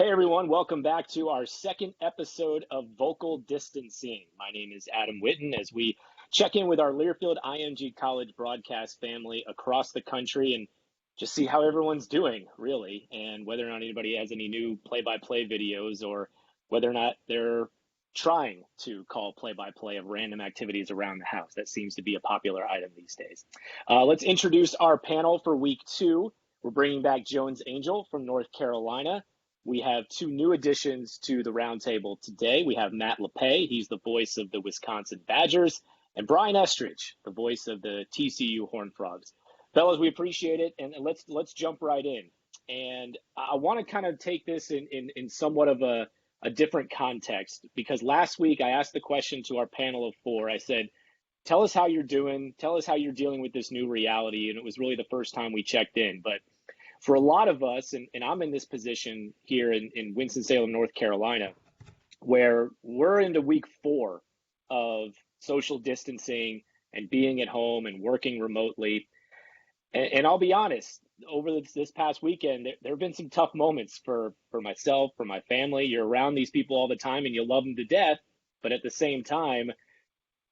Hey everyone, welcome back to our second episode of Vocal Distancing. My name is Adam Witten as we check in with our Learfield IMG College broadcast family across the country and just see how everyone's doing, really, and whether or not anybody has any new play-by-play videos or whether or not they're trying to call play-by-play of random activities around the house. That seems to be a popular item these days. Let's introduce our panel for week 2. We're bringing back Jones Angell from North Carolina. We have two new additions to the roundtable today. We have Matt Lepay, he's the voice of the Wisconsin Badgers, and Brian Estridge, the voice of the TCU Horned Frogs. Fellas, we appreciate it, and let's jump right in. And I want to kind of take this in somewhat of a different context, because last week I asked the question to our panel of 4. I said, tell us how you're doing, tell us how you're dealing with this new reality, and it was really the first time we checked in. But for a lot of us, and I'm in this position here in Winston-Salem, North Carolina, where we're into week 4 of social distancing and being at home and working remotely. And I'll be honest, over this past weekend, there have been some tough moments for myself, for my family. You're around these people all the time and you love them to death, but at the same time,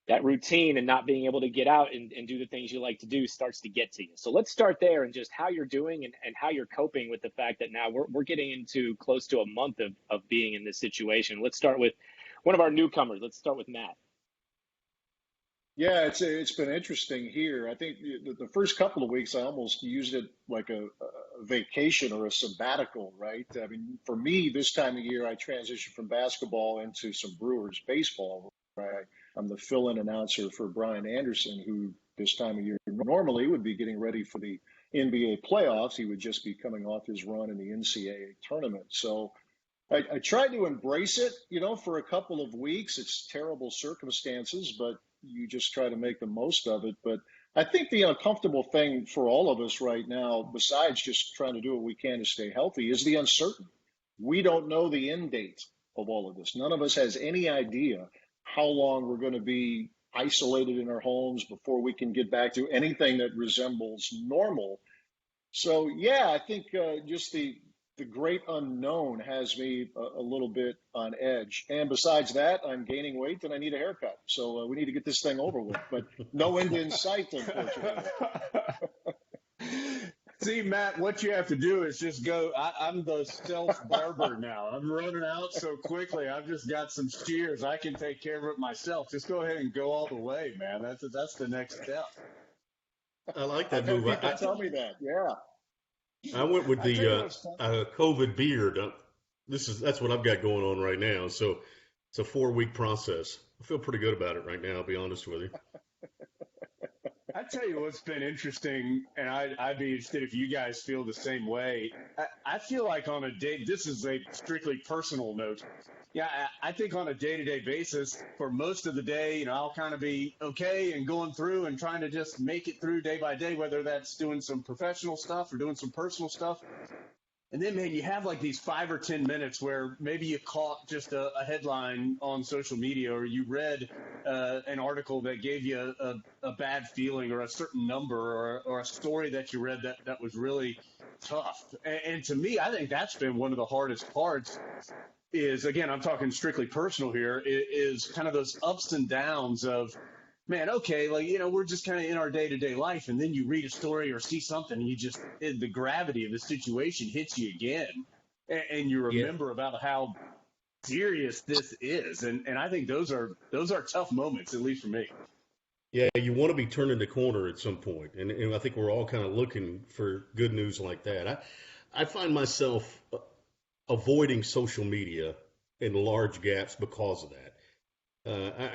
that routine and not being able to get out and do the things you like to do starts to get to you. So let's start there and just how you're doing and how you're coping with the fact that now we're getting into close to a month of being in this situation. Let's start with one of our newcomers. Let's start with Matt. Yeah, it's been interesting here. I think the first couple of weeks I almost used it like a vacation or a sabbatical, right? I mean, for me, this time of year, I transitioned from basketball into some Brewers baseball. Right? I'm the fill-in announcer for Brian Anderson, who this time of year normally would be getting ready for the NBA playoffs. He would just be coming off his run in the NCAA tournament. So I tried to embrace it, for a couple of weeks. It's terrible circumstances, but you just try to make the most of it. But I think the uncomfortable thing for all of us right now, besides just trying to do what we can to stay healthy, is the uncertainty. We don't know the end date of all of this. None of us has any idea how long we're going to be isolated in our homes before we can get back to anything that resembles normal. So, yeah, I think just the great unknown has me a little bit on edge. And besides that, I'm gaining weight and I need a haircut. So we need to get this thing over with. But no end in sight, unfortunately. See, Matt, what you have to do is just go. I'm the self-barber now. I'm running out so quickly. I've just got some shears. I can take care of it myself. Just go ahead and go all the way, man. That's the next step. I like that move. People tell me that. Yeah. I went with the COVID beard. That's what I've got going on right now. So it's a 4-week process. I feel pretty good about it right now, I'll be honest with you. I tell you what's been interesting, and I'd be interested if you guys feel the same way. I feel like on a day, this is a strictly personal note. Yeah, I think on a day-to-day basis, for most of the day, I'll kind of be okay and going through and trying to just make it through day by day, whether that's doing some professional stuff or doing some personal stuff. And then, man, you have like these 5 or 10 minutes where maybe you caught just a headline on social media, or you read an article that gave you a bad feeling, or a certain number, or a story that you read that was really tough. And to me, I think that's been one of the hardest parts is, again, I'm talking strictly personal here, is kind of those ups and downs of, man, okay, we're just kind of in our day-to-day life, and then you read a story or see something, and the gravity of the situation hits you again, and you remember about how serious this is, and I think those are tough moments, at least for me. Yeah, you want to be turning the corner at some point, and I think we're all kind of looking for good news like that. I find myself avoiding social media in large gaps because of that.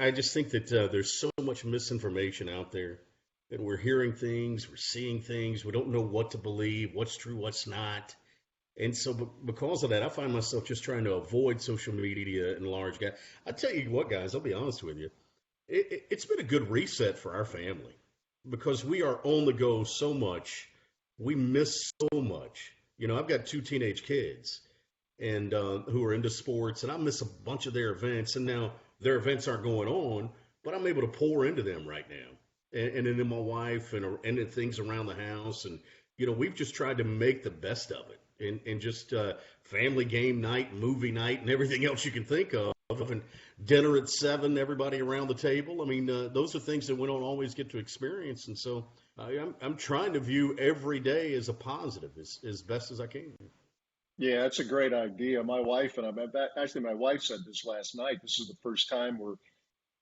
I just think that there's so much misinformation out there, that we're hearing things, we're seeing things, we don't know what to believe, what's true, what's not. And so because of that, I find myself just trying to avoid social media in large gaps. I tell you what, guys, I'll be honest with you. It's been a good reset for our family because we are on the go so much. We miss so much. I've got 2 teenage kids and who are into sports, and I miss a bunch of their events. And now their events aren't going on, but I'm able to pour into them right now. And then my wife and the things around the house. And, we've just tried to make the best of it. and just family game night, movie night, and everything else you can think of. And dinner at 7, everybody around the table. I mean, those are things that we don't always get to experience. And so I'm trying to view every day as a positive as best as I can. Yeah, that's a great idea. My wife and actually, my wife said this last night. This is the first time where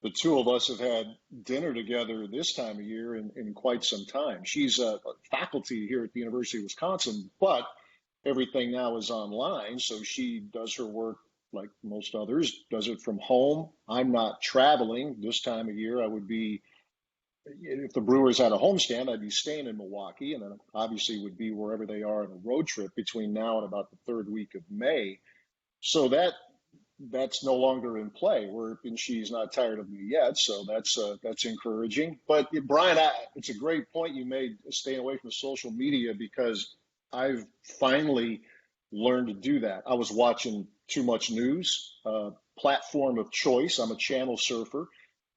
the two of us have had dinner together this time of year in quite some time. She's a faculty here at the University of Wisconsin, but everything now is online. So she does her work like most others, does it from home. I'm not traveling this time of year. I would be, if the Brewers had a homestand, I'd be staying in Milwaukee, and then obviously would be wherever they are on a road trip between now and about the third week of May. So that's no longer in play. And she's not tired of me yet, so that's encouraging. But Brian, it's a great point you made, staying away from social media, because I've finally learned to do that. I was watching too much news, platform of choice. I'm a channel surfer,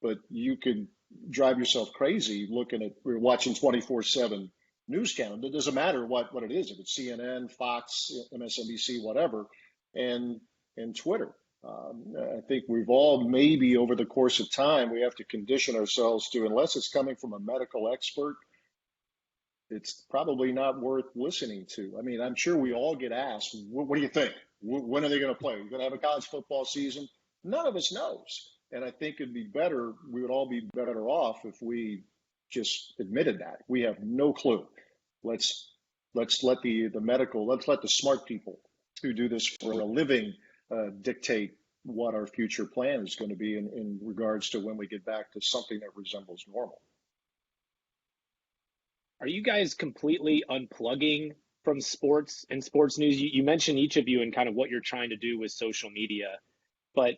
but you could drive yourself crazy we're watching 24/7 news channel. It doesn't matter what it is, if it's CNN, Fox, MSNBC, whatever, and Twitter. I think we've all, maybe over the course of time, we have to condition ourselves to, unless it's coming from a medical expert, it's probably not worth listening to. I mean, I'm sure we all get asked, what do you think? When are they going to play? We're going to have a college football season? None of us knows. And I think we would all be better off if we just admitted that. We have no clue. Let's let the smart people who do this for a living dictate what our future plan is going to be in regards to when we get back to something that resembles normal. Are you guys completely unplugging from sports and sports news? You mentioned, each of you, and kind of what you're trying to do with social media, but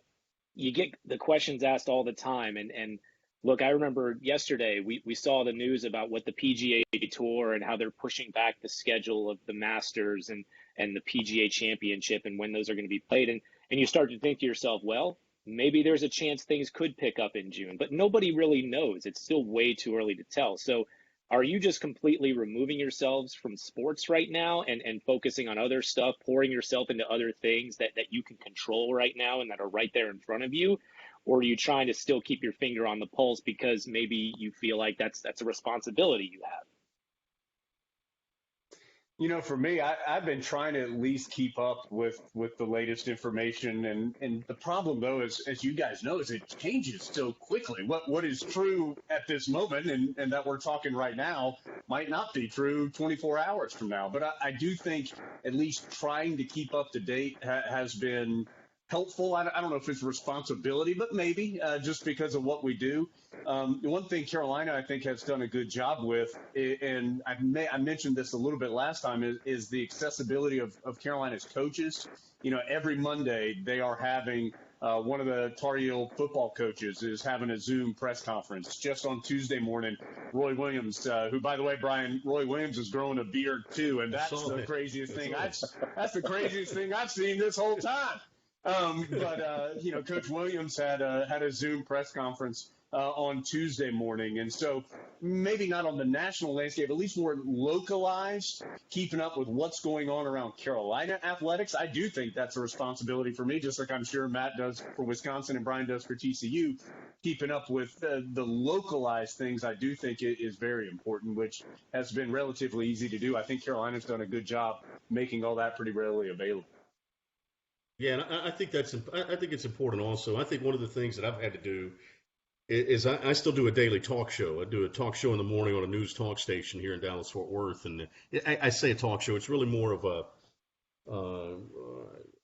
you get the questions asked all the time. And look, I remember yesterday we saw the news about what the PGA Tour and how they're pushing back the schedule of the Masters and the PGA Championship and when those are going to be played. And you start to think to yourself, well, maybe there's a chance things could pick up in June, but nobody really knows. It's still way too early to tell. So are you just completely removing yourselves from sports right now and focusing on other stuff, pouring yourself into other things that you can control right now and that are right there in front of you? Or are you trying to still keep your finger on the pulse because maybe you feel like that's a responsibility you have? For me, I've been trying to at least keep up with the latest information. And the problem, though, is, as you guys know, is it changes so quickly. What is true at this moment and that we're talking right now might not be true 24 hours from now. But I do think at least trying to keep up to date has been helpful. I don't know if it's responsibility, but maybe just because of what we do. One thing Carolina, I think, has done a good job with, and I mentioned this a little bit last time, is the accessibility of Carolina's coaches. Every Monday they are having one of the Tar Heel football coaches is having a Zoom press conference. Just on Tuesday morning, Roy Williams, who, by the way, Brian, Roy Williams is growing a beard too, and that's the craziest thing. That's the craziest thing I've seen this whole time. Coach Williams had a Zoom press conference on Tuesday morning. And so maybe not on the national landscape, at least more localized, keeping up with what's going on around Carolina athletics. I do think that's a responsibility for me, just like I'm sure Matt does for Wisconsin and Brian does for TCU. Keeping up with the localized things, I do think it is very important, which has been relatively easy to do. I think Carolina's done a good job making all that pretty readily available. Yeah, and I think it's important also. I think one of the things that I've had to do is I still do a daily talk show. I do a talk show in the morning on a news talk station here in Dallas-Fort Worth. And I say a talk show. It's really more of a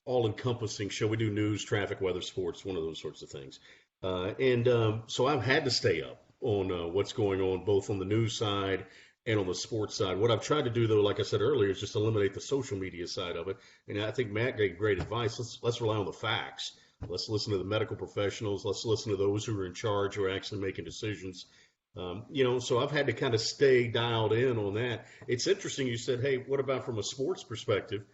all-encompassing show. We do news, traffic, weather, sports, one of those sorts of things. So I've had to stay up on what's going on, both on the news side and on the sports side. What I've tried to do, though, like I said earlier, is just eliminate the social media side of it. And I think Matt gave great advice. Let's rely on the facts. Let's listen to the medical professionals. Let's listen to those who are in charge, who are actually making decisions. So I've had to kind of stay dialed in on that. It's interesting you said, hey, what about from a sports perspective?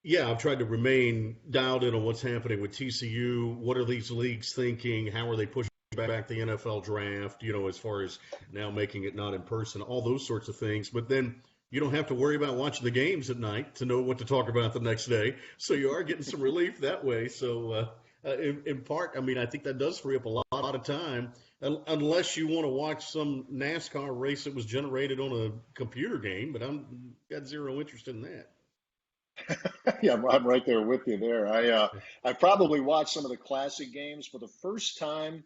Yeah, I've tried to remain dialed in on what's happening with TCU. What are these leagues thinking? How are they pushing back the NFL draft, as far as now making it not in person, all those sorts of things. But then you don't have to worry about watching the games at night to know what to talk about the next day. So you are getting some relief that way. So in part, I mean, I think that does free up a lot of time, unless you want to watch some NASCAR race that was generated on a computer game. But I'm got zero interest in that. Yeah, I'm right there with you there. I probably watched some of the classic games for the first time.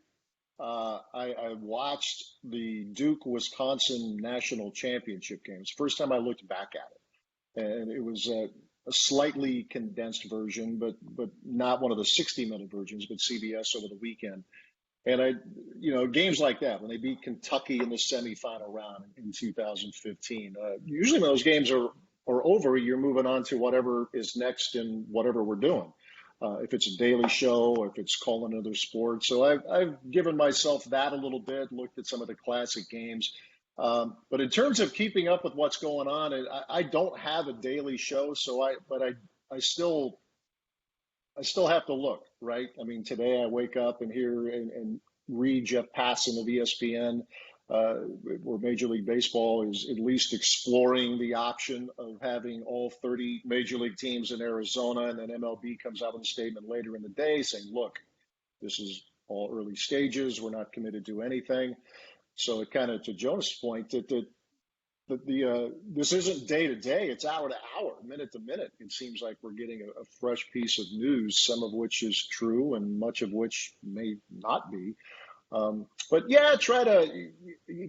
I watched the Duke Wisconsin national championship games. First time I looked back at it, and it was a slightly condensed version, but not one of the 60-minute versions, but CBS over the weekend. And games like that, when they beat Kentucky in the semifinal round in 2015, usually when those games are over, you're moving on to whatever is next in whatever we're doing. If it's a daily show or if it's calling another sport. So I've given myself that a little bit, looked at some of the classic games. But in terms of keeping up with what's going on, I don't have a daily show, but I still have to look, right? I mean, today I wake up and hear and read Jeff Passan of ESPN, where Major League Baseball is at least exploring the option of having all 30 Major League teams in Arizona, and then MLB comes out with a statement later in the day saying, look, this is all early stages. We're not committed to anything. So it kind of, to Jonas' point, that this isn't day to day, it's hour to hour, minute to minute. It seems like we're getting a fresh piece of news, some of which is true and much of which may not be. But yeah, try to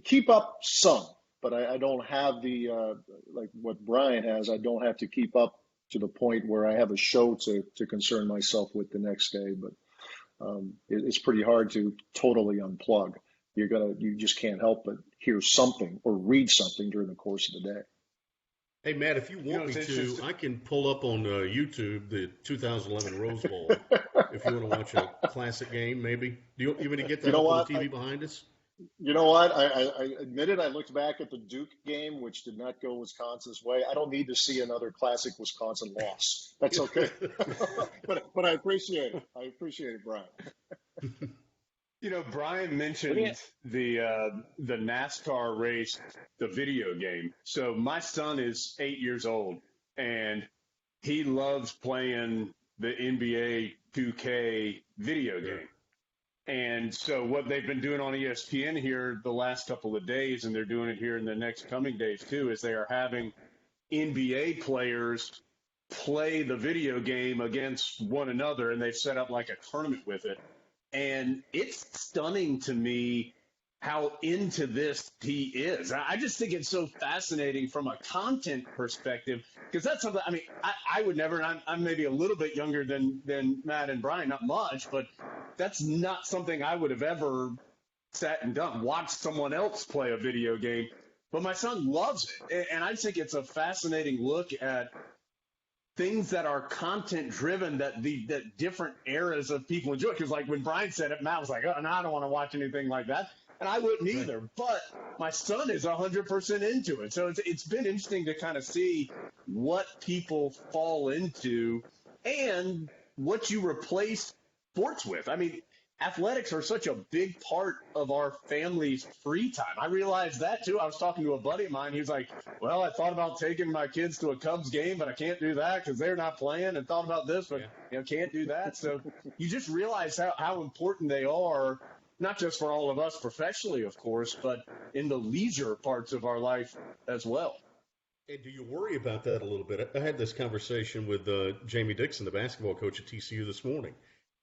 keep up some, but I don't have the, like what Brian has, I don't have to keep up to the point where I have a show to concern myself with the next day. But it's pretty hard to totally unplug. You just can't help but hear something or read something during the course of the day. Hey, Matt, if you want me to, I can pull up on YouTube the 2011 Rose Bowl if you want to watch a classic game, maybe. Do you want me to get that up on the TV behind us? You know what? I admitted I looked back at the Duke game, which did not go Wisconsin's way. I don't need to see another classic Wisconsin loss. That's okay. but I appreciate it. I appreciate it, Brian. Brian mentioned the NASCAR race, the video game. So my son is 8 years old, and he loves playing the NBA 2K video game. And so what they've been doing on ESPN here the last couple of days, and they're doing it here in the next coming days too, is they are having NBA players play the video game against one another, and they've set up like a tournament with it. And it's stunning to me how into this he is. I just think it's so fascinating from a content perspective, because that's something, I mean, I would never, and I'm maybe a little bit younger than Matt and Brian, not much, but that's not something I would have ever sat and done, watched someone else play a video game. But my son loves it. And I think it's a fascinating look at things that are content driven that different eras of people enjoy. Because like when Brian said it, Matt was like, oh, no, I don't want to watch anything like that. And I wouldn't either. But my son is 100% into it. So it's been interesting to kind of see what people fall into and what you replace sports with. I mean, athletics are such a big part of our family's free time. I realized that too. I was talking to a buddy of mine. He was like, well, I thought about taking my kids to a Cubs game, but I can't do that because they're not playing, and thought about this, but can't do that. So you just realize how important they are, not just for all of us professionally, of course, but in the leisure parts of our life as well. And do you worry about that a little bit? I had this conversation with Jamie Dixon, the basketball coach at TCU this morning.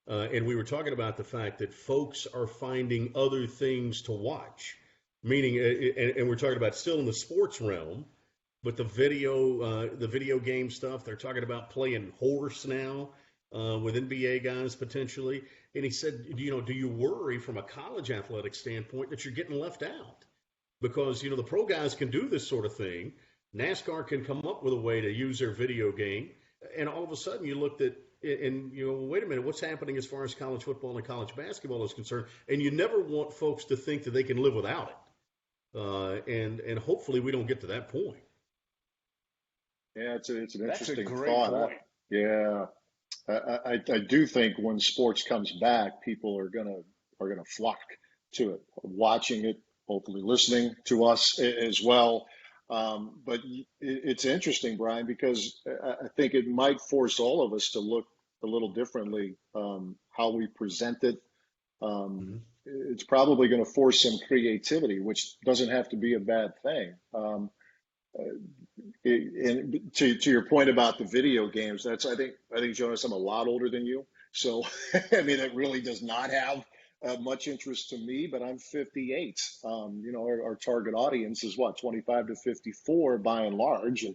And we were talking about the fact that folks are finding other things to watch, meaning, and we're talking about still in the sports realm, but the video game stuff, they're talking about playing horse now with NBA guys potentially. And he said, do you worry from a college athletic standpoint that you're getting left out? Because, the pro guys can do this sort of thing. NASCAR can come up with a way to use their video game. And all of a sudden you looked at, and wait a minute, what's happening as far as college football and college basketball is concerned? And you never want folks to think that they can live without it. And hopefully we don't get to that point. Yeah, it's an interesting That's a great thought. point. Yeah, I do think when sports comes back, people are gonna flock to it, watching it, hopefully listening to us as well. But it's interesting, Brian, because I think it might force all of us to look a little differently, how we present it. Um, Mhm. it's probably going to force some creativity, which doesn't have to be a bad thing. And to your point about the video games, that's I think Jonas, I'm a lot older than you, so I mean it really does not have much interest to me. But I'm 58. Our target audience is what, 25 to 54 by and large,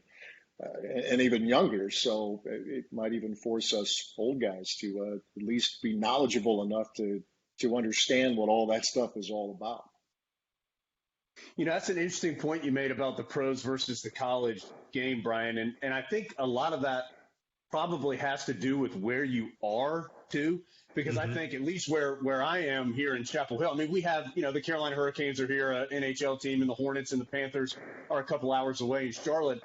and even younger. So it might even force us old guys to at least be knowledgeable enough to understand what all that stuff is all about. That's an interesting point you made about the pros versus the college game, Brian. And I think a lot of that probably has to do with where you are too, because I Mhm. think at least where I am here in Chapel Hill, I mean, we have, the Carolina Hurricanes are here, an NHL team, and the Hornets and the Panthers are a couple hours away in Charlotte.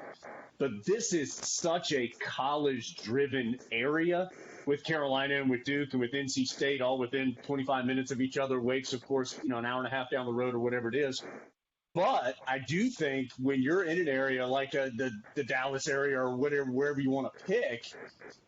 But this is such a college driven area with Carolina and with Duke and with NC State all within 25 minutes of each other. Wake's, of course, an hour and a half down the road or whatever it is. But I do think when you're in an area like the Dallas area or whatever, wherever you want to pick,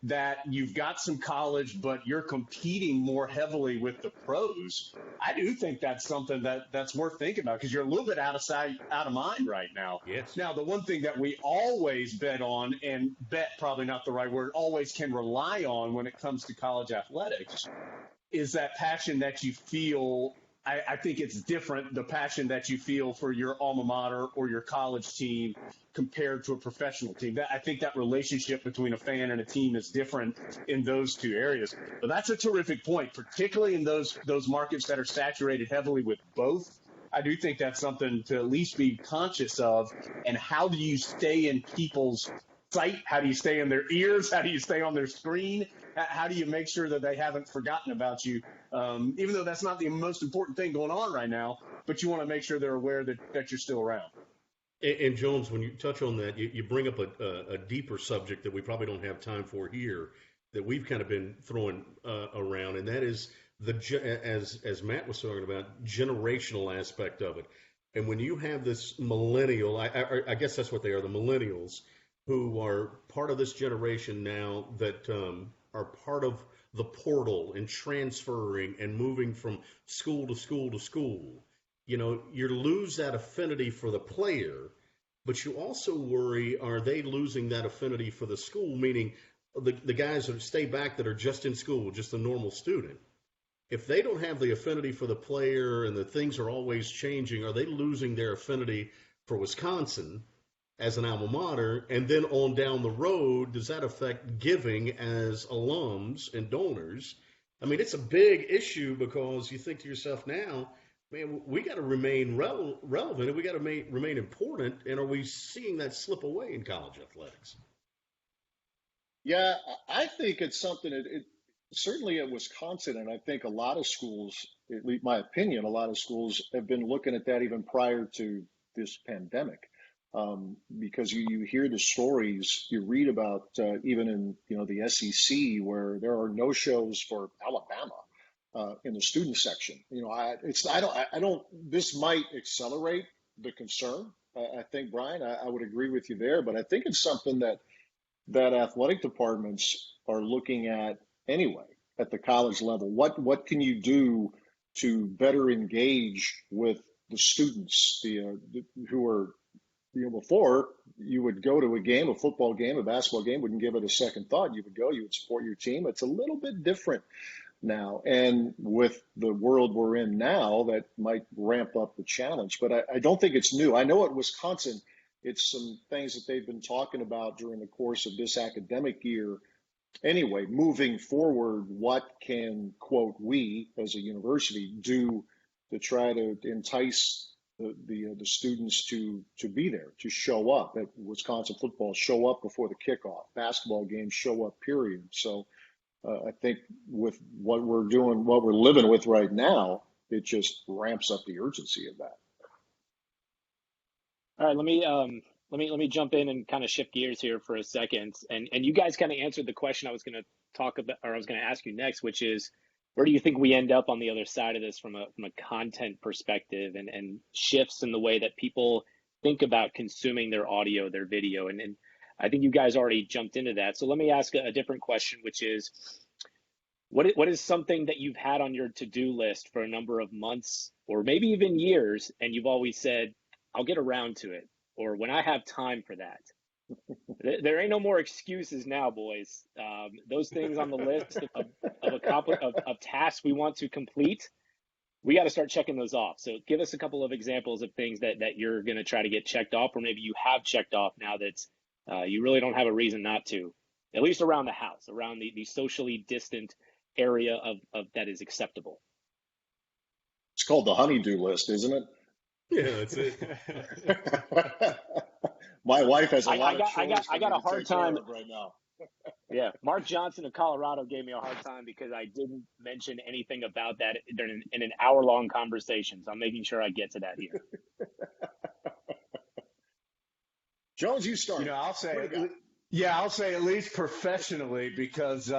that you've got some college, but you're competing more heavily with the pros. I do think that's something that's worth thinking about, because you're a little bit out of sight, out of mind right now. Yes. Now, the one thing that we always bet on, and bet probably not the right word, always can rely on when it comes to college athletics, is that passion that you feel. I think it's different, the passion that you feel for your alma mater or your college team compared to a professional team. I think that relationship between a fan and a team is different in those two areas. But that's a terrific point, particularly in those markets that are saturated heavily with both. I do think that's something to at least be conscious of. And how do you stay in people's sight? How do you stay in their ears? How do you stay on their screen? How do you make sure that they haven't forgotten about you? Even though that's not the most important thing going on right now, but you want to make sure they're aware that you're still around. And Jones, when you touch on that, you bring up a deeper subject that we probably don't have time for here, that we've kind of been throwing around, and that is as Matt was talking about, generational aspect of it. And when you have this millennial, I guess that's what they are, the millennials, who are part of this generation now that are part of the portal and transferring and moving from school to school to school. You lose that affinity for the player, but you also worry, are they losing that affinity for the school, meaning the guys that stay back that are just in school, just a normal student. If they don't have the affinity for the player and the things are always changing, are they losing their affinity for Wisconsin as an alma mater? And then on down the road, does that affect giving as alums and donors? I mean, it's a big issue, because you think to yourself now, man, we got to remain relevant, and we got to remain important. And are we seeing that slip away in college athletics? Yeah, I think it's something it certainly at Wisconsin, and I think a lot of schools, at least my opinion, a lot of schools have been looking at that even prior to this pandemic. Because you hear the stories, you read about even in the SEC, where there are no shows for Alabama in the student section. I don't. This might accelerate the concern. I think, Brian, I would agree with you there, but I think it's something that athletic departments are looking at anyway at the college level. What can you do to better engage with the students, who are, before you would go to a game, a football game, a basketball game, wouldn't give it a second thought. You would go, you would support your team. It's a little bit different now. And with the world we're in now, that might ramp up the challenge. But I don't think it's new. I know at Wisconsin, it's some things that they've been talking about during the course of this academic year. Anyway, moving forward, what can, quote, we as a university do to try to entice the students to be there, to show up at Wisconsin football, show up before the kickoff, basketball games, show up, period. So I think with what we're doing, what we're living with right now, it just ramps up the urgency of that. All right, let me jump in and kind of shift gears here for a second. And you guys kind of answered the question I was going to talk about, or I was going to ask you next, which is, where do you think we end up on the other side of this from a content perspective, and shifts in the way that people think about consuming their audio, their video. And I think you guys already jumped into that. So let me ask a different question, which is, what is something that you've had on your to-do list for a number of months or maybe even years, and you've always said, I'll get around to it, or when I have time for that? There ain't no more excuses now, boys. Those things on the list of tasks we want to complete, we got to start checking those off. So give us a couple of examples of things that you're going to try to get checked off, or maybe you have checked off now that you really don't have a reason not to, at least around the house, around the socially distant area of that is acceptable. It's called the honey-do list, isn't it? Yeah, that's it. My wife has a lot of chores I got a hard time right now. Yeah, Mark Johnson of Colorado gave me a hard time because I didn't mention anything about that in an hour-long conversation. So I'm making sure I get to that here. Jones, you start. I'll say at least professionally, because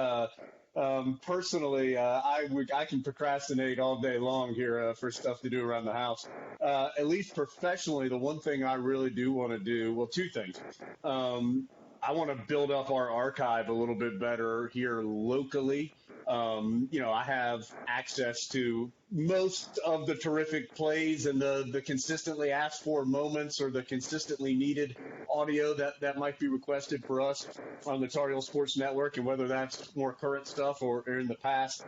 personally, I can procrastinate all day long here for stuff to do around the house. At least professionally, the one thing I really do want to do, well, two things. I want to build up our archive a little bit better here locally. I have access to most of the terrific plays and the consistently asked for moments or the consistently needed audio that might be requested for us on the Tar Heel Sports Network, and whether that's more current stuff or in the past.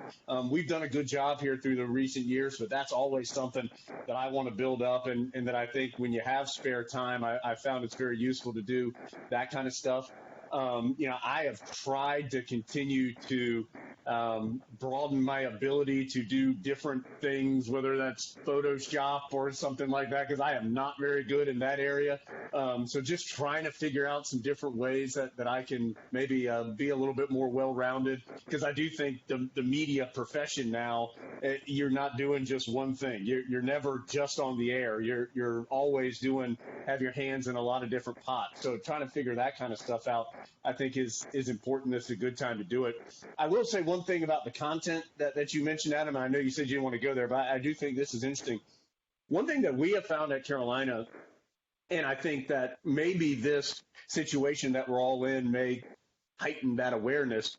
We've done a good job here through the recent years, but that's always something that I want to build up, and that I think when you have spare time, I found it's very useful to do that kind of stuff. I have tried to continue to broaden my ability to do different things, whether that's Photoshop or something like that, because I am not very good in that area. So just trying to figure out some different ways that I can maybe be a little bit more well-rounded, because I do think the media profession now, you're not doing just one thing. You're never just on the air. You're always have your hands in a lot of different pots. So trying to figure that kind of stuff out, I think is important. It's a good time to do it. I will say one thing about the content that you mentioned, Adam, and I know you said you didn't want to go there, but I do think this is interesting. One thing that we have found at Carolina, and I think that maybe this situation that we're all in may heighten that awareness,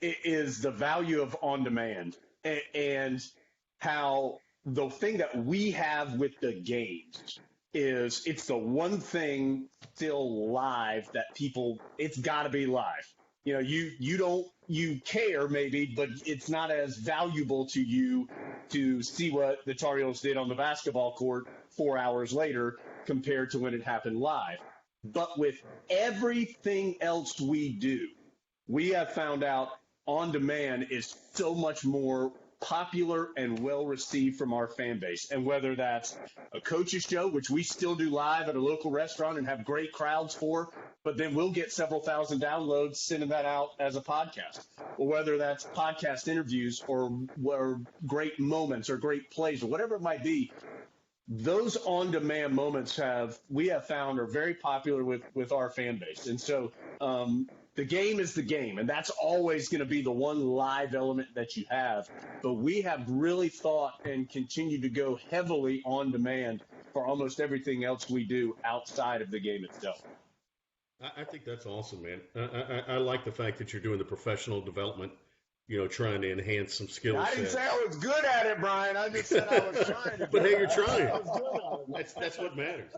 is the value of on-demand, and how the thing that we have with the games is it's the one thing still live that it's got to be live. You care maybe, but it's not as valuable to you to see what the Tar Heels did on the basketball court 4 hours later compared to when it happened live. But with everything else we do, we have found out on demand is so much more popular and well received from our fan base. And whether that's a coach's show, which we still do live at a local restaurant and have great crowds for, but then we'll get several thousand downloads sending that out as a podcast, or whether that's podcast interviews or great moments or great plays or whatever it might be. Those on-demand moments we have found are very popular with our fan base. And so the game is the game, and that's always going to be the one live element that you have. But we have really thought and continue to go heavily on demand for almost everything else we do outside of the game itself. I think that's awesome, man. I like the fact that you're doing the professional development, trying to enhance some skill sets. I didn't say I was good at it, Brian. I just said I was trying to. But hey, you're trying. That's what matters.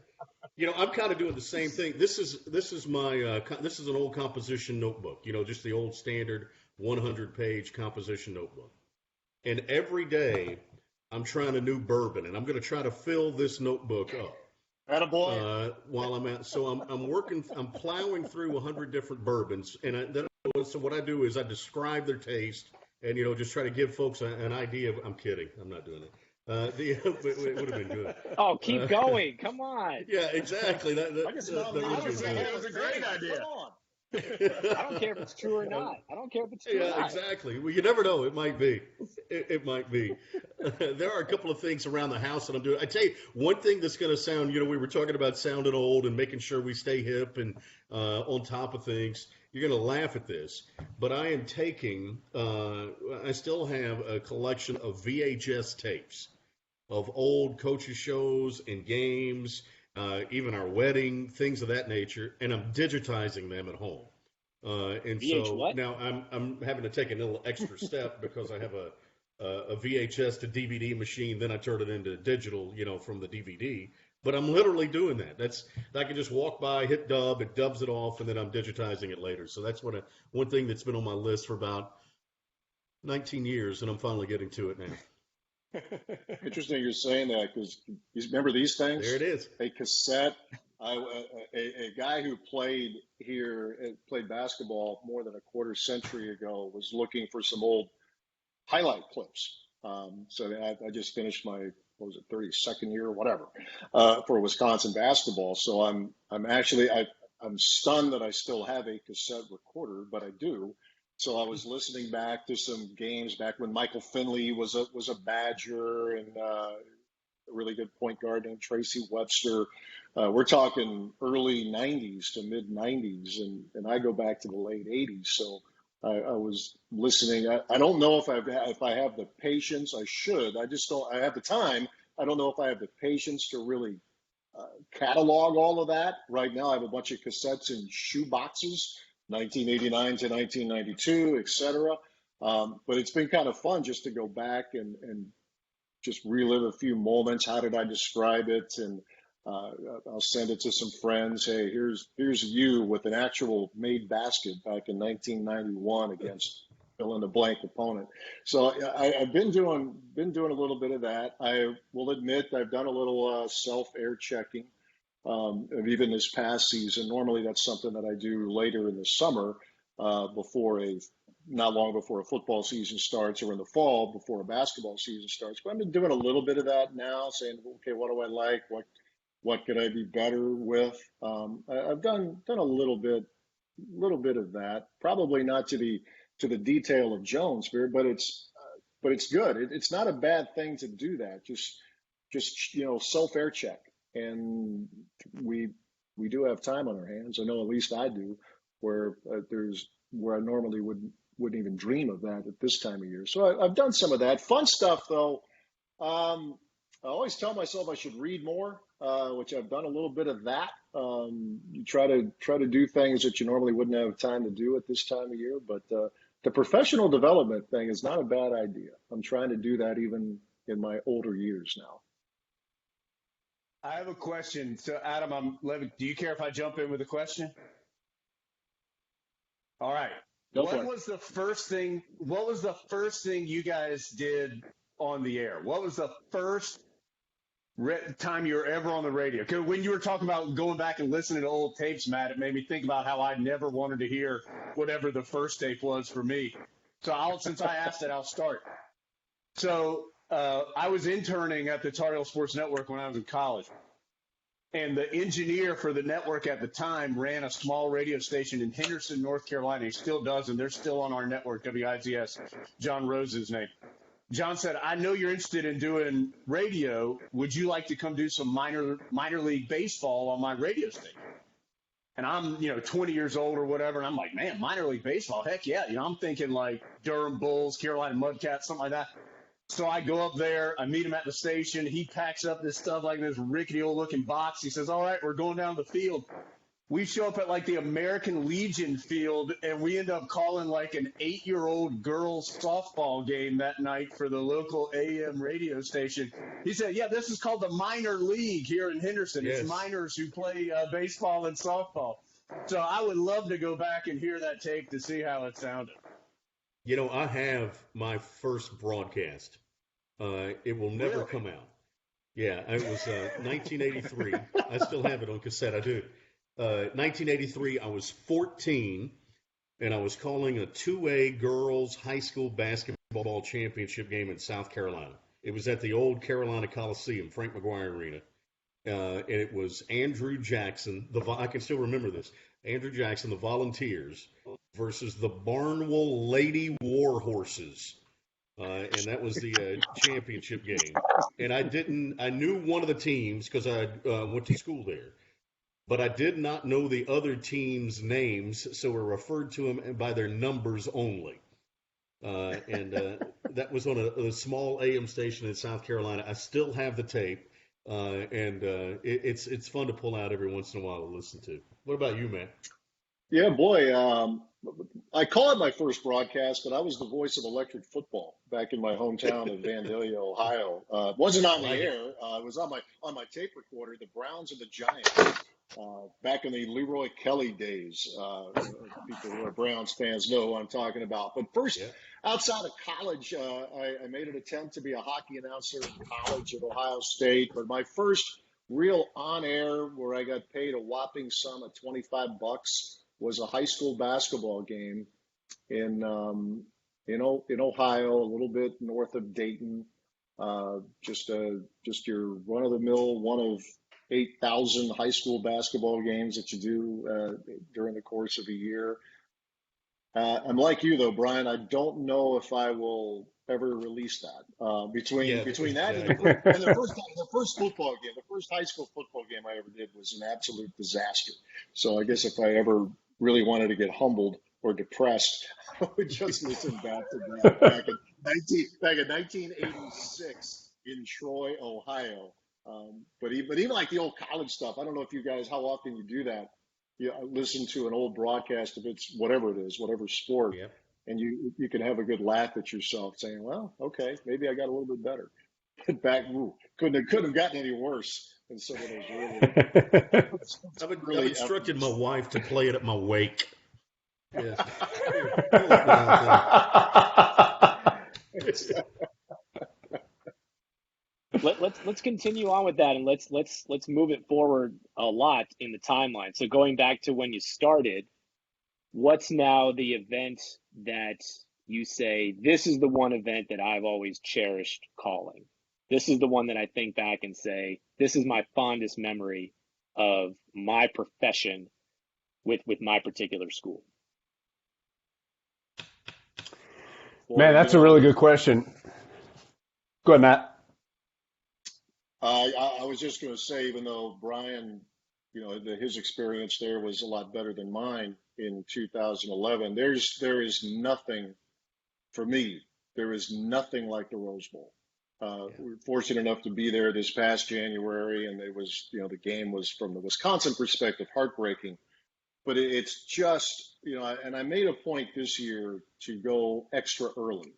I'm kind of doing the same thing. This is an old composition notebook, just the old standard 100-page composition notebook. And every day I'm trying a new bourbon, and I'm going to try to fill this notebook up. Attaboy. While I'm out. So I'm plowing through 100 different bourbons, and so what I do is I describe their taste and, just try to give folks an idea of, I'm kidding. I'm not doing it. It would have been good. Oh, keep going. Come on. Yeah, exactly. I was saying it was a great idea. Come on. I don't care if it's true or not. Yeah, exactly. Well, you never know. It might be. It might be. There are a couple of things around the house that I'm doing. I tell you, one thing that's going to sound, we were talking about sounding old and making sure we stay hip and on top of things. You're going to laugh at this, but I am I still have a collection of VHS tapes of old coaches shows and games. even our wedding, things of that nature, and I'm digitizing them at home. And VH so what? now I'm having to take a little extra step because I have a VHS to DVD machine. Then I turn it into digital, from the DVD. But I'm literally doing that. I can just walk by, hit dub, it dubs it off, and then I'm digitizing it later. So that's one thing that's been on my list for about 19 years, and I'm finally getting to it now. Interesting you're saying that because you remember these things? There it is. A cassette. A guy who played basketball more than a quarter century ago was looking for some old highlight clips. So I just finished my, 32nd year or whatever, for Wisconsin basketball. So I'm stunned that I still have a cassette recorder, but I do. So I was listening back to some games back when Michael Finley was a Badger and a really good point guard named Tracy Webster. We're talking early 90s to mid 90s, and I go back to the late 80s. So I was listening. I don't know if I have the patience. I should. I just don't. I have the time. I don't know if I have the patience to really catalog all of that. Right now, I have a bunch of cassettes in shoe boxes, 1989 to 1992, etc. But it's been kind of fun just to go back and just relive a few moments. How did I describe it? And I'll send it to some friends. Hey, here's you with an actual made basket back in 1991 against fill in the blank opponent. So I've been doing a little bit of that. I will admit I've done a little self air checking of even this past season. Normally that's something that I do later in the summer, not long before a football season starts, or in the fall before a basketball season starts. But I've been doing a little bit of that now, saying, okay, what do I like? What could I be better with? I've done a little bit of that. Probably not to the detail of Jones here, but it's good. It's not a bad thing to do that. Just self air check, and we do have time on our hands. I know at least I do, where I normally wouldn't even dream of that at this time of year. So I've done some of that fun stuff though. I always tell myself I should read more, which I've done a little bit of that. You try to do things that you normally wouldn't have time to do at this time of year. But the professional development thing is not a bad idea. I'm trying to do that even in my older years now. I have a question. So, Adam, do you care if I jump in with a question? All right. What was the first thing you guys did on the air? What was the first time you were ever on the radio? Because when you were talking about going back and listening to old tapes, Matt, it made me think about how I never wanted to hear whatever the first tape was for me. So since I asked it, I'll start. So I was interning at the Tar Heel Sports Network when I was in college. And the engineer for the network at the time ran a small radio station in Henderson, North Carolina. He still does, and they're still on our network, WIZS. John Rose's name. John said, I know you're interested in doing radio. Would you like to come do some minor league baseball on my radio station? And I'm, 20 years old or whatever. And I'm like, man, minor league baseball. Heck yeah. I'm thinking like Durham Bulls, Carolina Mudcats, something like that. So I go up there, I meet him at the station. He packs up this stuff like this rickety old looking box. He says, all right, we're going down the field. We show up at like the American Legion field, and we end up calling like an 8-year-old girls softball game that night for the local AM radio station. He said, yeah, this is called the minor league here in Henderson. Yes. It's minors who play baseball and softball. So I would love to go back and hear that tape to see how it sounded. I have my first broadcast. It will never come out. Yeah, it was 1983. I still have it on cassette. I do. 1983, I was 14, and I was calling a 2A girls high school basketball championship game in South Carolina. It was at the old Carolina Coliseum, Frank McGuire Arena. And it was Andrew Jackson. I can still remember this. Andrew Jackson, the Volunteers, versus the Barnwell Lady Warhorses. And that was the championship game. And I knew one of the teams because I went to school there. But I did not know the other teams' names, so we referred to them by their numbers only. And that was on a small AM station in South Carolina. I still have the tape. It's fun to pull out every once in a while to listen to. What about you, man? Yeah, boy. I call it my first broadcast, but I was the voice of electric football back in my hometown of Vandalia, Ohio. It wasn't on the Like it. air. It was on my tape recorder. The Browns and the Giants, back in the Leroy Kelly days. People who are Browns fans know who I'm talking about. But first, Yeah. outside of college, I made an attempt to be a hockey announcer in college at Ohio State. But my first real on air, where I got paid a whopping sum of $25, was a high school basketball game in in Ohio, a little bit north of Dayton. Just your run of the mill, one of 8,000 high school basketball games that you do during the course of a year. I'm like you though, Brian. I don't know if I will ever release that. Yeah, Between that and exactly. the first football game, the first high school football game I ever did was an absolute disaster. So I guess if I ever really wanted to get humbled or depressed, I would just listen back to that back in 1986 in Troy, Ohio. But even like the old college stuff, I don't know if you guys how often you do that. You listen to an old broadcast of it's whatever it is, whatever sport, Yeah. and you can have a good laugh at yourself, saying, "Well, okay, maybe I got a little bit better." Back, ooh, couldn't have gotten any worse than some of those I've early instructed my efforts. wife to play it at my wake. Yeah. We'll let it out there. Let's continue on with that, and let's move it forward a lot in the timeline. So going back to when you started, what's now the event that you say, this is the one event that I've always cherished calling? This is the one that I think back and say, this is my fondest memory of my profession with my particular school. Boy, Man, that's a really good question. Go ahead, Matt. I was just going to say, even though Brian, his experience there was a lot better than mine in 2011. There is nothing for me. There is nothing like the Rose Bowl. Yeah. We were fortunate enough to be there this past January, and it was, the game was from the Wisconsin perspective heartbreaking. But it's just, and I made a point this year to go extra early.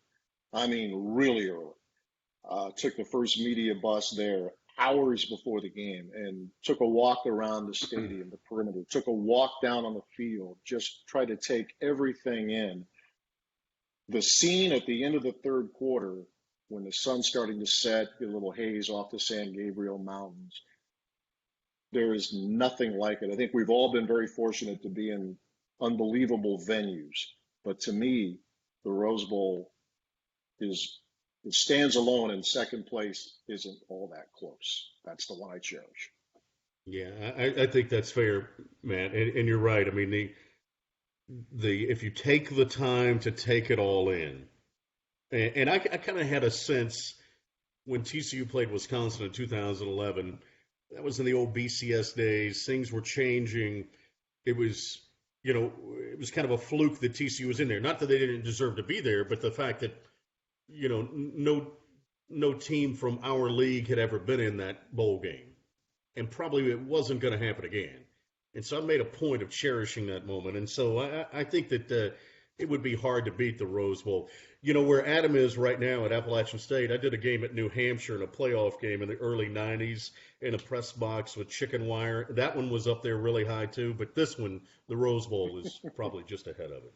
I mean, really early. Took the first media bus there hours before the game and took a walk around the stadium, the perimeter, took a walk down on the field, just tried to take everything in. The scene at the end of the third quarter, when the sun's starting to set, get a little haze off the San Gabriel Mountains, there is nothing like it. I think we've all been very fortunate to be in unbelievable venues. But to me, the Rose Bowl is it stands alone, and second place isn't all that close. That's the one I cherish. Yeah, I think that's fair, Matt, and you're right. I mean, the if you take the time to take it all in, and I kind of had a sense when TCU played Wisconsin in 2011. That was in the old BCS days. Things were changing. It was, it was kind of a fluke that TCU was in there. Not that they didn't deserve to be there, but the fact that, no team from our league had ever been in that bowl game, and probably it wasn't going to happen again. And so I made a point of cherishing that moment. And so I think that it would be hard to beat the Rose Bowl. Where Adam is right now at Appalachian State, I did a game at New Hampshire in a playoff game in the early 90s in a press box with chicken wire. That one was up there really high too, but this one, the Rose Bowl, is probably just ahead of it.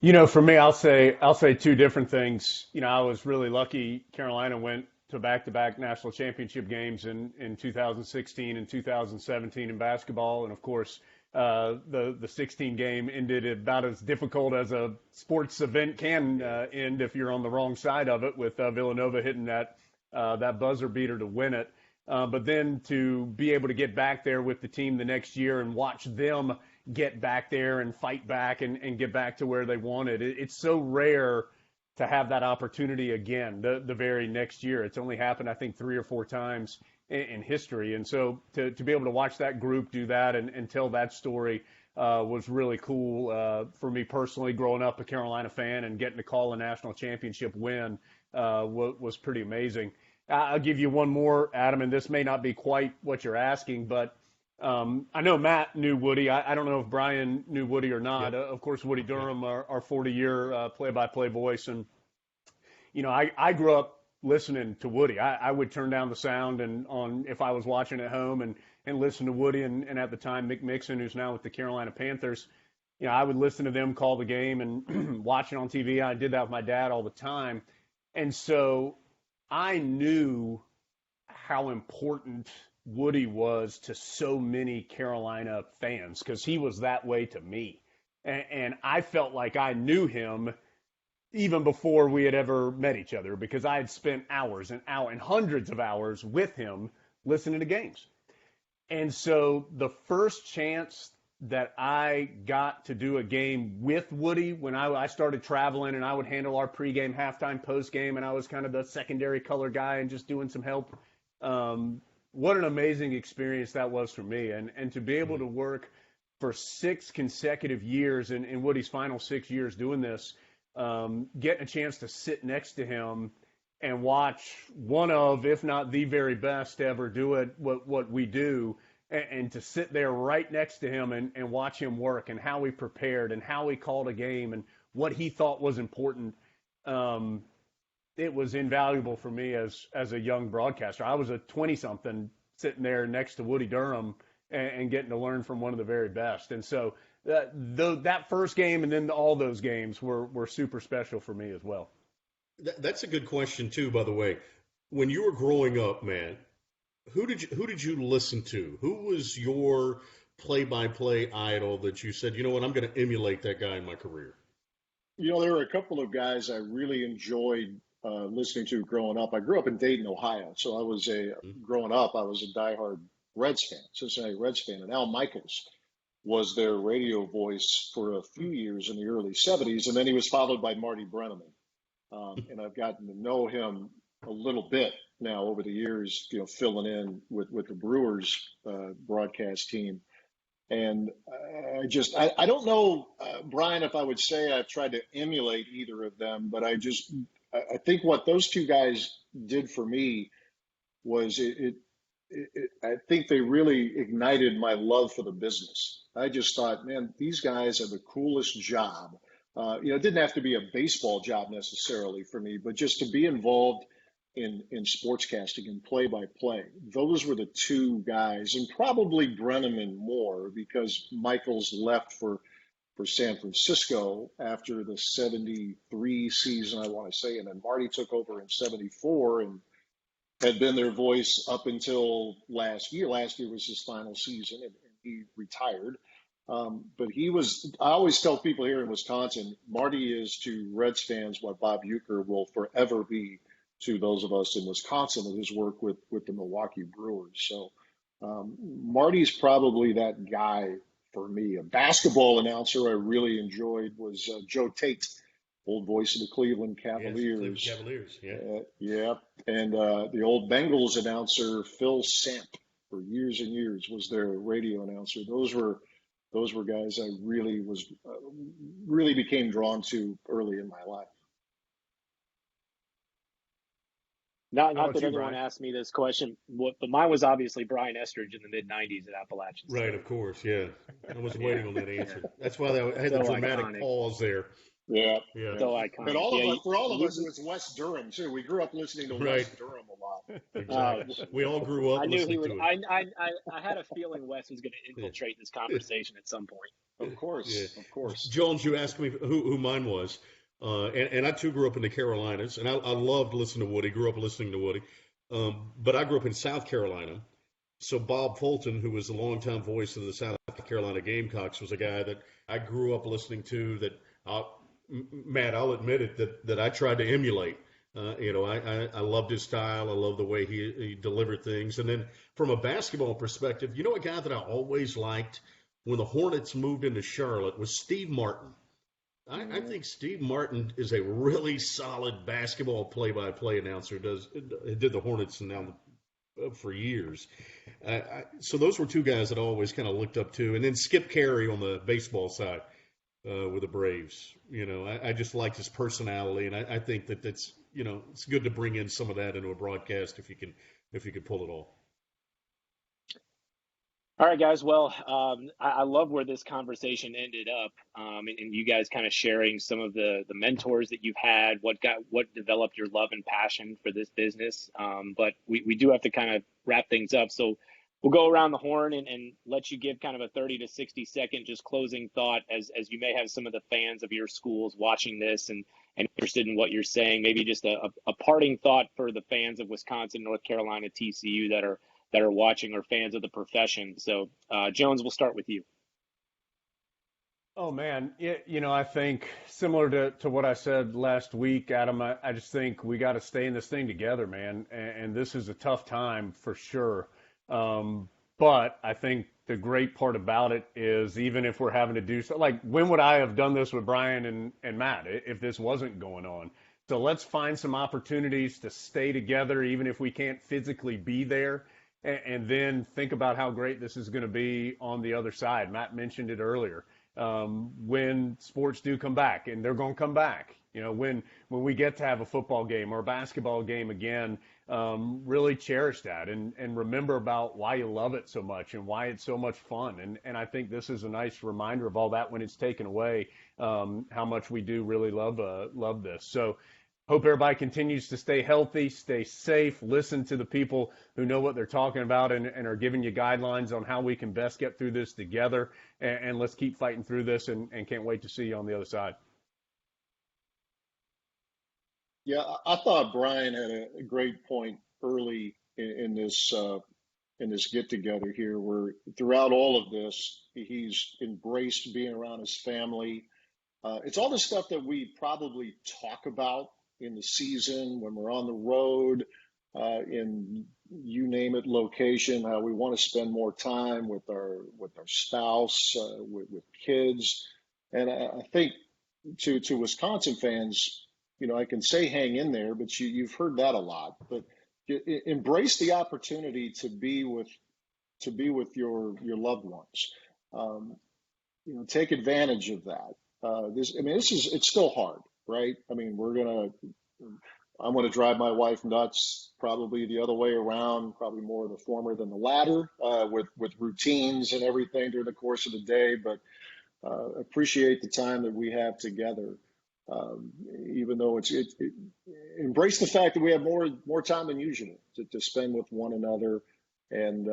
Yeah. For me, I'll say two different things. I was really lucky. Carolina went to back-to-back national championship games in 2016 and 2017 in basketball, and of course, the 16 game ended about as difficult as a sports event can end if you're on the wrong side of it, with Villanova hitting that buzzer beater to win it. But then to be able to get back there with the team the next year and watch them get back there and fight back and get back to where they wanted. It's so rare to have that opportunity again the very next year. It's only happened, I think, 3 or 4 times in history. And so to be able to watch that group do that and tell that story was really cool for me personally, growing up a Carolina fan and getting to call a national championship win was pretty amazing. I'll give you one more, Adam, and this may not be quite what you're asking, but I know Matt knew Woody. I don't know if Brian knew Woody or not. Yep. Of course, Woody Durham, our 40-year play-by-play voice. And, I grew up listening to Woody. I would turn down the sound if I was watching at home and listen to Woody. And at the time, Mick Mixon, who's now with the Carolina Panthers, I would listen to them call the game and watch it on TV. I did that with my dad all the time. And so I knew how important Woody was to so many Carolina fans because he was that way to me. And I felt like I knew him even before we had ever met each other because I had spent hours and hundreds of hours with him listening to games. And so the first chance that I got to do a game with Woody when I started traveling and I would handle our pregame, halftime, postgame, and I was kind of the secondary color guy and just doing some help. What an amazing experience that was for me. And to be able to work for 6 consecutive years in Woody's final 6 years doing this, getting a chance to sit next to him and watch one of, if not the very best to ever do it, what we do, and to sit there right next to him and watch him work and how he prepared and how he called a game and what he thought was important. It was invaluable for me as a young broadcaster. I was a 20-something sitting there next to Woody Durham and getting to learn from one of the very best. And so that first game and then all those games were super special for me as well. That's a good question too, by the way. When you were growing up, man, who did you listen to? Who was your play-by-play idol that you said, you know what, I'm going to emulate that guy in my career? There were a couple of guys I really enjoyed listening to growing up. I grew up in Dayton, Ohio, so growing up, I was a diehard Reds fan, Cincinnati Reds fan, and Al Michaels was their radio voice for a few years in the early 70s, and then he was followed by Marty Brennaman. And I've gotten to know him a little bit now over the years, filling in with the Brewers broadcast team. And I don't know, Brian, if I would say I've tried to emulate either of them, but I think what those two guys did for me was I think they really ignited my love for the business. I just thought, man, these guys have the coolest job. It didn't have to be a baseball job necessarily for me, but just to be involved in sportscasting and play-by-play. Those were the two guys, and probably Brennaman more because Michaels left for San Francisco after the 73 season, I want to say, and then Marty took over in 74 and had been their voice up until last year. Last year was his final season, and he retired. But I always tell people here in Wisconsin, Marty is to Reds fans what Bob Uecker will forever be to those of us in Wisconsin and his work with the Milwaukee Brewers. So Marty's probably that guy for me. A basketball announcer I really enjoyed was Joe Tate, old voice of the Cleveland Cavaliers. Yes, Cleveland Cavaliers, yeah. Yeah. And the old Bengals announcer, Phil Samp, for years and years was their radio announcer. Those were guys I really became drawn to early in my life. Not that anyone asked me this question, but mine was obviously Brian Estridge in the mid-'90s at Appalachian State. Right, of course, yeah. I was waiting on that answer. That's why I had the dramatic pause there. Yeah. So iconic. But for all of us, it was Wes Durham, too. We grew up listening to Wes Durham a lot. Exactly. We all grew up listening to it. I had a feeling Wes was going to infiltrate this conversation at some point. Of course, yeah. Of course. Jones, you asked me who mine was. And I, too, grew up in the Carolinas, and I loved listening to Woody, grew up listening to Woody. But I grew up in South Carolina. So Bob Fulton, who was the longtime voice of the South Carolina Gamecocks, was a guy that I grew up listening to that, Matt, I'll admit it, that I tried to emulate. I loved his style. I loved the way he delivered things. And then from a basketball perspective, a guy that I always liked when the Hornets moved into Charlotte was Steve Martin. I think Steve Martin is a really solid basketball play-by-play announcer. Did the Hornets now for years. So those were two guys that I always kind of looked up to. And then Skip Carey on the baseball side with the Braves. I just liked his personality, and I think that's it's good to bring in some of that into a broadcast if you can pull it off. All right, guys. Well, I love where this conversation ended up, and you guys kind of sharing some of the mentors that you've had, what developed your love and passion for this business. But we do have to kind of wrap things up, so we'll go around the horn and let you give kind of a 30 to 60 second just closing thought, as you may have some of the fans of your schools watching this and interested in what you're saying. Maybe just a parting thought for the fans of Wisconsin, North Carolina, TCU that are watching, or fans of the profession. So, Jones, we'll start with you. Oh man, I think similar to what I said last week, Adam. I just think we got to stay in this thing together, man. And this is a tough time for sure. But I think the great part about it is, even if we're having to do so, like, when would I have done this with Brian and Matt if this wasn't going on? So let's find some opportunities to stay together, even if we can't physically be there. And then think about how great this is going to be on the other side. Matt mentioned it earlier. When sports do come back, and they're going to come back, when we get to have a football game or a basketball game again, really cherish that and remember about why you love it so much and why it's so much fun. And I think this is a nice reminder of all that when it's taken away, how much we do really love this. So, hope everybody continues to stay healthy, stay safe, listen to the people who know what they're talking about and are giving you guidelines on how we can best get through this together. And let's keep fighting through this, and can't wait to see you on the other side. Yeah, I thought Brian had a great point early in this get together here, where throughout all of this, he's embraced being around his family. It's all the stuff that we probably talk about in the season when we're on the road, in you name it location, how we want to spend more time with our spouse, with kids. And I think to Wisconsin fans, I can say hang in there, but you've heard that a lot. But embrace the opportunity to be with your loved ones. Take advantage of that. It's still hard, right? I mean, I'm gonna drive my wife nuts, probably the other way around, probably more the former than the latter, with routines and everything during the course of the day. But appreciate the time that we have together. Even though embrace the fact that we have more time than usual to spend with one another. And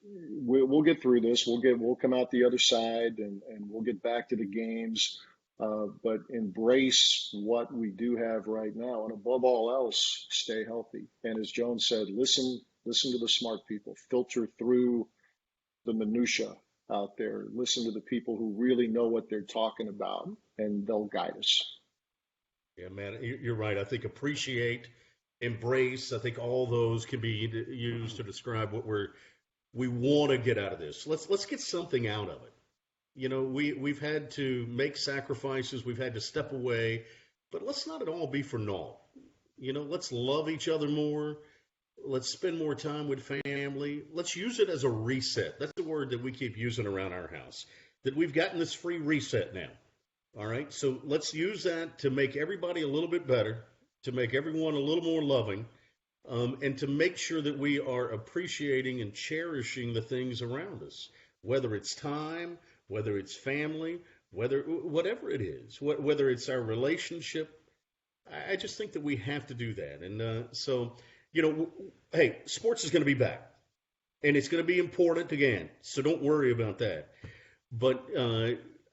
we'll get through this. We'll come out the other side, and we'll get back to the games. But embrace what we do have right now, and above all else, stay healthy. And as Jones said, listen to the smart people. Filter through the minutia out there. Listen to the people who really know what they're talking about, and they'll guide us. Yeah, man, you're right. I think appreciate, embrace, I think all those can be used to describe what we want to get out of this. Let's get something out of it. We've had to make sacrifices, we've had to step away, but let's not at all be for naught. Let's love each other more. Let's spend more time with family. Let's use it as a reset. That's the word that we keep using around our house, that we've gotten this free reset now. All right, so let's use that to make everybody a little bit better, to make everyone a little more loving, and to make sure that we are appreciating and cherishing the things around us, whether it's time, whether it's family, whatever it is, whether it's our relationship. I just think that we have to do that. And hey, sports is going to be back, and it's going to be important again, so don't worry about that. But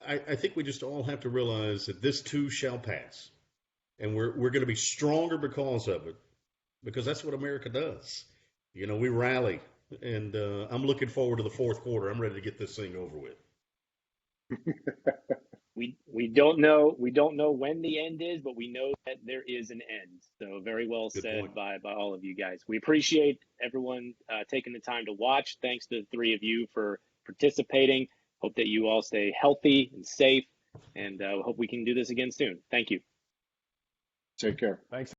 I think we just all have to realize that this too shall pass. And we're going to be stronger because of it, because that's what America does. We rally, and I'm looking forward to the fourth quarter. I'm ready to get this thing over with. We don't know when the end is, but we know that there is an end. So very well said by all of you guys. We appreciate everyone taking the time to watch. Thanks to the three of you for participating. Hope that you all stay healthy and safe, and hope we can do this again soon. Thank you. Take care. Thanks.